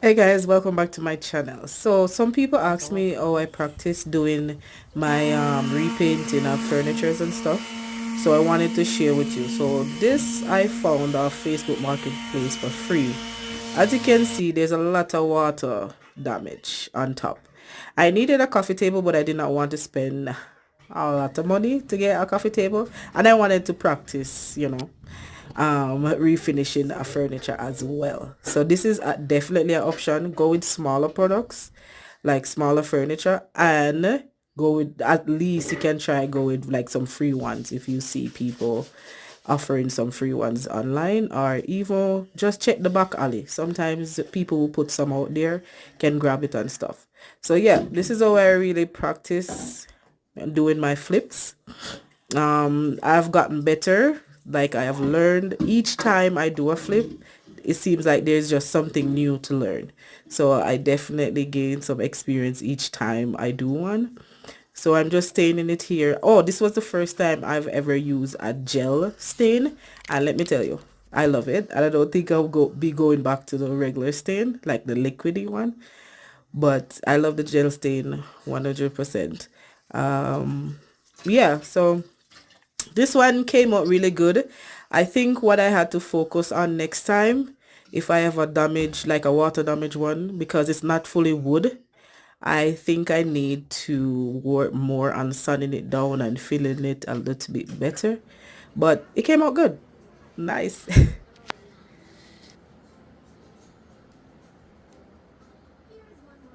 Hey guys, welcome back to my channel. So some people ask me how I practice doing my repainting of furnitures and stuff. So I wanted to share with you. So this I found off Facebook Marketplace for free. As you can see, there's a lot of water damage on top. I needed a coffee table, but I did not want to spend a lot of money to get a coffee table, and I wanted to practice, refinishing a furniture as well. So this is definitely an option. Go with smaller products, like smaller furniture, and go with, at least you can try go with like some free ones if you see people offering some free ones online, or even just check the back alley. Sometimes people who put some out there can grab it and stuff. So yeah, this is how I really practice doing my flips. I've gotten better. Like, I have learned each time I do a flip, it seems like there's just something new to learn. So I definitely gain some experience each time I do one. So I'm just staining it here. Oh, this was the first time I've ever used a gel stain, and let me tell you, I love it. And I don't think I'll be going back to the regular stain, like the liquidy one, but I love the gel stain 100%. Yeah, so this one came out really good. I think what I had to focus on next time, if I have a damage, like a water damage one, because it's not fully wood, I think I need to work more on sanding it down and filling it a little bit better. But it came out good. Nice.